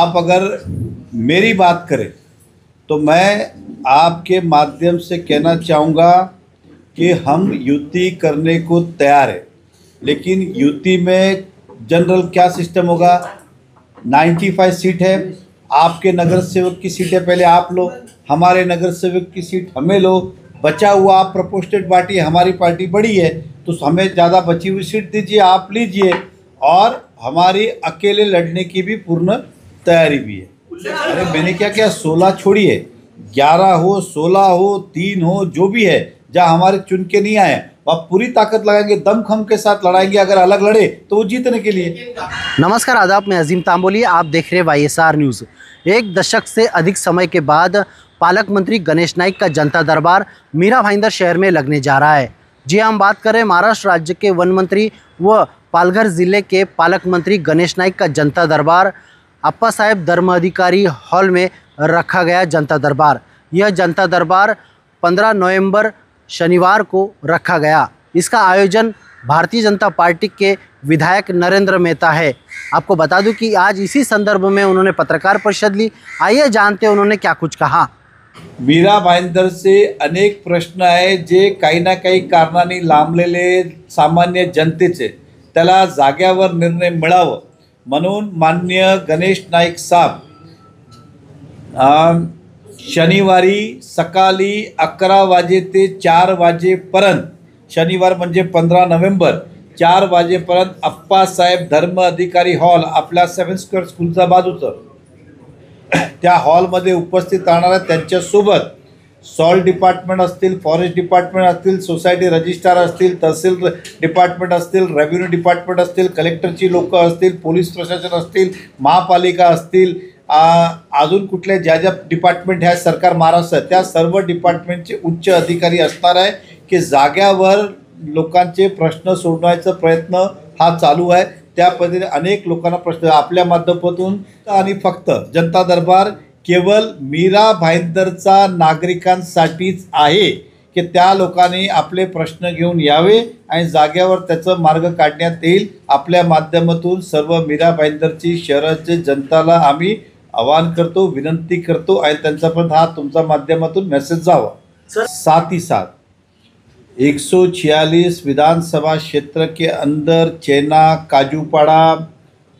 आप अगर मेरी बात करें तो मैं आपके माध्यम से कहना चाहूँगा कि हम युति करने को तैयार है, लेकिन युति में जनरल क्या सिस्टम होगा? 95 सीट है, आपके नगर सेवक की सीटें पहले आप लो, हमारे नगर सेवक की सीट हमें लो, बचा हुआ आप प्रपोस्टेड पार्टी, हमारी पार्टी बड़ी है तो हमें ज़्यादा बची हुई सीट दीजिए, आप लीजिए, और हमारी अकेले लड़ने की भी पूर्ण तैयारी भी है। अरे मैंने क्या क्या 16 छोड़िए, 11 हो, 16 हो, 3 हो, जो भी है, जहाँ हमारे चुन के नहीं आए आप पूरी ताकत लगाएंगे, दमखम के साथ लड़ाएंगे। अगर अलग लड़े तो वो जीतने के लिए। नमस्कार, आदाब, मैं अजीम तांबोली, आप देख रहे हैं YSR न्यूज़। एक दशक से अधिक समय के बाद पालक मंत्री गणेश नाइक का जनता दरबार मीरा भाईंदर शहर में लगने जा रहा है। जी हम बात करें महाराष्ट्र राज्य के वन मंत्री व पालघर ज़िले के पालक मंत्री गणेश नाइक का जनता दरबार अप्पा साहेब धर्म अधिकारी हॉल में रखा गया जनता दरबार। यह जनता दरबार 15 नवंबर शनिवार को रखा गया। इसका आयोजन भारतीय जनता पार्टी के विधायक नरेंद्र मेहता है। आपको बता दूं कि आज इसी संदर्भ में उन्होंने पत्रकार परिषद ली। आइए जानते हैं उन्होंने क्या कुछ कहा। मीरा भाईंदर से अनेक प्रश्न आहे जे काही ना काही कारणाने लांबलेले सामान्य जनतेचे, त्याला जाग्यावर निर्णय मिळावं म्हणून माननीय गणेश नाईक साहेब शनिवारी सकाळी 11 वाजे ते 4 वाजेपर्यंत, शनिवार म्हणजे 15 नोव्हेंबर, 4 वाजेपर्यंत अप्पासाहेब धर्म अधिकारी हॉल, आपल्या 7 स्क्वेअर स्कूलच्या बाजूचं त्या हॉलमध्ये उपस्थित राहणार आहे। त्यांच्यासोबत सॉल्ट डिपार्टमेंट असतील, फॉरेस्ट डिपार्टमेंट असतील, सोसायटी रजिस्ट्रार असतील, तहसील डिपार्टमेंट असतील, रेव्हेन्यू डिपार्टमेंट असतील, कलेक्टरची लोक असतील, पोलीस प्रशासन असतील, महापालिका असतील, अजून कुठले ज्या ज्या डिपार्टमेंट ह्या सरकार महाराष्ट्रात, त्या सर्व डिपार्टमेंटचे उच्च अधिकारी असणार आहे की जाग्यावर लोकांचे प्रश्न सोडवायचा प्रयत्न हा चालू आहे। त्या पद्धतीने अनेक लोकांना प्रश्न आपल्या माध्यमातून, आणि फक्त जनता दरबार केवळ मीरा भाईंदरचा नागरिकांसाठीच आहे की त्या लोकांनी आपले प्रश्न घेऊन यावे आणि जाग्यावर त्याचं मार्ग काढण्यात येईल। आपल्या माध्यमातून सर्व मीरा भाईंदरची शहराच्या जनताला आम्ही आवाहन करतो, विनंती करतो आणि त्यांच्यापर्यंत हा तुमच्या माध्यमातून मेसेज जावा। साथ ही साथ 146 विधानसभा क्षेत्र के अंदर चेना काजूपाड़ा,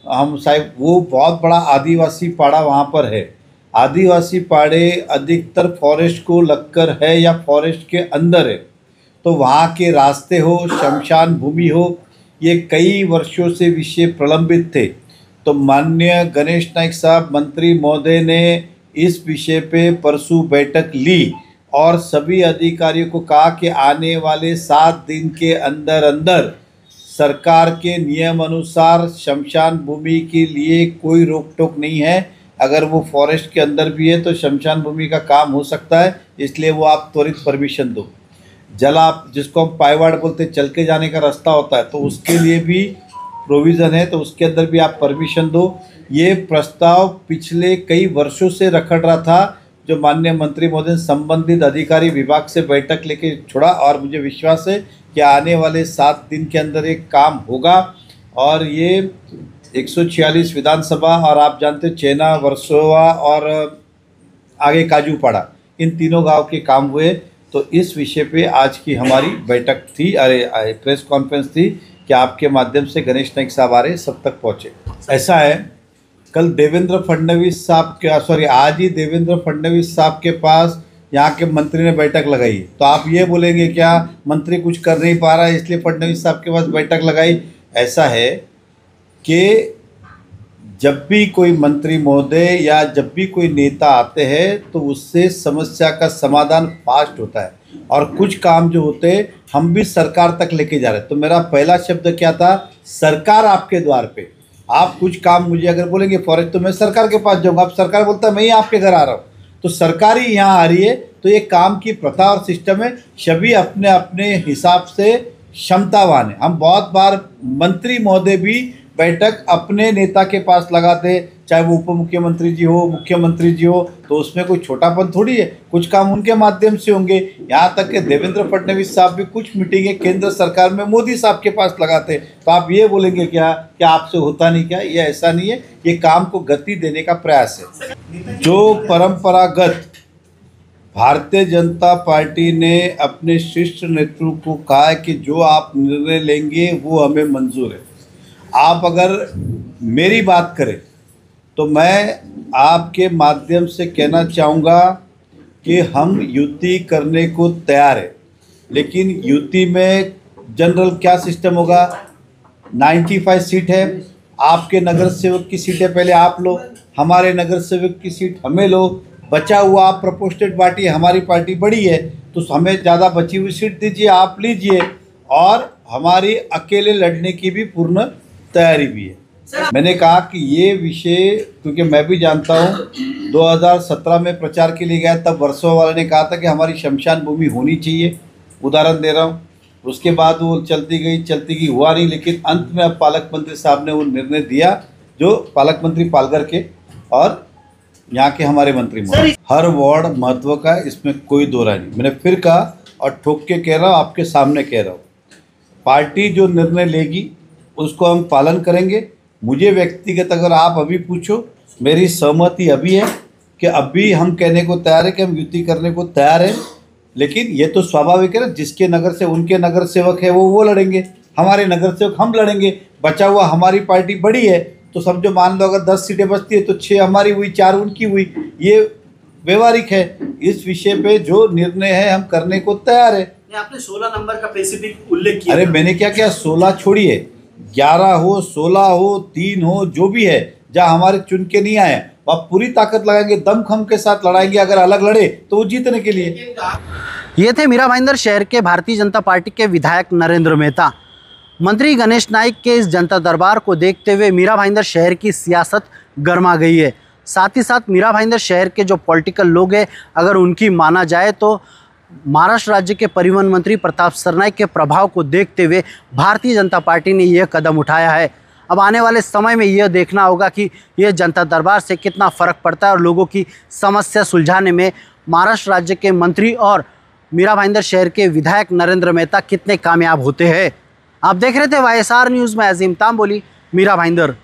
हम साहब वो बहुत बड़ा आदिवासी पाड़ा वहाँ पर है। आदिवासी पाड़े अधिकतर फॉरेस्ट को लगकर है या फॉरेस्ट के अंदर है, तो वहाँ के रास्ते हो, शमशान भूमि हो, ये कई वर्षों से विषय प्रलंबित थे। तो माननीय गणेश नाइक साहब मंत्री महोदय ने इस विषय पे परसों बैठक ली और सभी अधिकारियों को कहा कि आने वाले 7 दिन के अंदर अंदर सरकार के नियम अनुसार शमशान भूमि के लिए कोई रोक टोक नहीं है। अगर वो फॉरेस्ट के अंदर भी है तो शमशान भूमि का काम हो सकता है, इसलिए वो आप त्वरित परमिशन दो। जला, जिसको हम पायवाड़ बोलते, चल के जाने का रास्ता होता है, तो उसके लिए भी प्रोविज़न है, तो उसके अंदर भी आप परमिशन दो। ये प्रस्ताव पिछले कई वर्षों से रखड़ रहा था, जो माननीय मंत्री महोदय संबंधित अधिकारी विभाग से बैठक लेके छोड़ा, और मुझे विश्वास है कि आने वाले 7 दिन के अंदर एक काम होगा। और ये 146 विधानसभा और आप जानते चेना, वर्सोवा और आगे काजूपाड़ा, इन तीनों गांव के काम हुए। तो इस विषय पे आज की हमारी बैठक थी, प्रेस कॉन्फ्रेंस थी कि आपके माध्यम से गणेश नाइक साहब आ रहे, सब तक पहुँचे। ऐसा है, कल देवेंद्र फडणवीस साहब के आज ही देवेंद्र फडणवीस साहब के पास यहाँ के मंत्री ने बैठक लगाई। तो आप ये बोलेंगे क्या मंत्री कुछ कर नहीं पा रहा है इसलिए फडणवीस साहब के पास बैठक लगाई? ऐसा है कि जब भी कोई मंत्री महोदय या जब भी कोई नेता आते हैं तो उससे समस्या का समाधान फास्ट होता है, और कुछ काम जो होते हैं हम भी सरकार तक लेके जा रहे हैं। तो मेरा पहला शब्द क्या था? सरकार आपके द्वार पे। आप कुछ काम मुझे अगर बोलेंगे फॉरेस्ट, तो मैं सरकार के पास जाऊँगा। अब सरकार बोलता है मैं ही आपके घर आ रहा हूँ, तो सरकार ही यहाँ आ रही है। तो ये काम की प्रथा और सिस्टम है, सभी अपने अपने हिसाब से क्षमतावान है। हम बहुत बार मंत्री महोदय भी बैठक अपने नेता के पास लगाते, चाहे वो उप मुख्यमंत्री जी हो, मुख्यमंत्री जी हो, तो उसमें कोई छोटापन थोड़ी है। कुछ काम उनके माध्यम से होंगे। यहाँ तक कि देवेंद्र फडणवीस साहब भी कुछ मीटिंगें केंद्र सरकार में मोदी साहब के पास लगाते। तो आप ये बोलेंगे क्या आपसे होता नहीं क्या? ये ऐसा नहीं है, ये काम को गति देने का प्रयास है। जो परंपरागत भारतीय जनता पार्टी ने अपने शीर्ष नेतृत्व को कहा है कि जो आप निर्णय लेंगे वो हमें मंजूर है। आप अगर मेरी बात करें तो मैं आपके माध्यम से कहना चाहूँगा कि हम युति करने को तैयार है, लेकिन युति में जनरल क्या सिस्टम होगा? 95 सीट है, आपके नगर सेवक की सीटें पहले आप लो, हमारे नगर सेवक की सीट हमें लो, बचा हुआ आप प्रपोस्टेड पार्टी, हमारी पार्टी बड़ी है तो हमें ज़्यादा बची हुई सीट दीजिए, आप लीजिए, और हमारी अकेले लड़ने की भी पूर्ण तैयारी भी है। मैंने कहा कि ये विषय, क्योंकि मैं भी जानता हूँ 2017 में प्रचार के लिए गया, तब वर्सोवा वाले ने कहा था कि हमारी शमशान भूमि होनी चाहिए, उदाहरण दे रहा हूँ। उसके बाद वो चलती गई, हुआ नहीं, लेकिन अंत में अब पालक मंत्री साहब ने वो निर्णय दिया, जो पालक मंत्री पालघर के और यहाँ के हमारे मंत्री हर वार्ड महत्व का है, इसमें कोई दो राय नहीं। मैंने फिर कहा और ठोक के कह रहा हूँ, आपके सामने कह रहा हूँ, पार्टी जो निर्णय लेगी उसको हम पालन करेंगे। मुझे व्यक्तिगत अगर आप अभी पूछो, मेरी सहमति अभी है कि अभी हम कहने को तैयार है कि हम युति करने को तैयार हैं, लेकिन ये तो स्वाभाविक है ना, जिसके नगर से उनके नगर सेवक है वो लड़ेंगे, हमारे नगर सेवक हम लड़ेंगे। बचा हुआ हमारी पार्टी बड़ी है तो समझो, मान लो अगर 10 सीटें बचती है तो 6 हमारी हुई, 4 उनकी हुई, ये व्यवहारिक है। इस विषय पे जो निर्णय है हम करने को तैयार है। आपने 16 नंबर का स्पेसिफिक उल्लेख किया। अरे मैंने क्या किया, 16 छोड़िए, 11 हो, 16 हो, 3 हो, जो भी है, जहाँ हमारे चुन के नहीं आए वहाँ पूरी ताकत लगाएंगे, दमखम के साथ लड़ाएंगे। अगर अलग लड़े तो वो जीतने के लिए। ये थे मीरा भाईंदर शहर के भारतीय जनता पार्टी के विधायक नरेंद्र मेहता। मंत्री गणेश नाइक के इस जनता दरबार को देखते हुए मीरा भाईंदर शहर की सियासत गर्मा गई है। साथ ही साथ मीरा भाईंदर शहर के जो पॉलिटिकल लोग हैं, अगर उनकी माना जाए तो महाराष्ट्र राज्य के परिवहन मंत्री प्रताप सरनाईक के प्रभाव को देखते हुए भारतीय जनता पार्टी ने यह कदम उठाया है। अब आने वाले समय में यह देखना होगा कि यह जनता दरबार से कितना फ़र्क पड़ता है और लोगों की समस्या सुलझाने में महाराष्ट्र राज्य के मंत्री और मीरा भाईंदर शहर के विधायक नरेंद्र मेहता कितने कामयाब होते हैं। आप देख रहे थे YSR न्यूज़ में अजीम तांबोली, मीरा भाईंदर।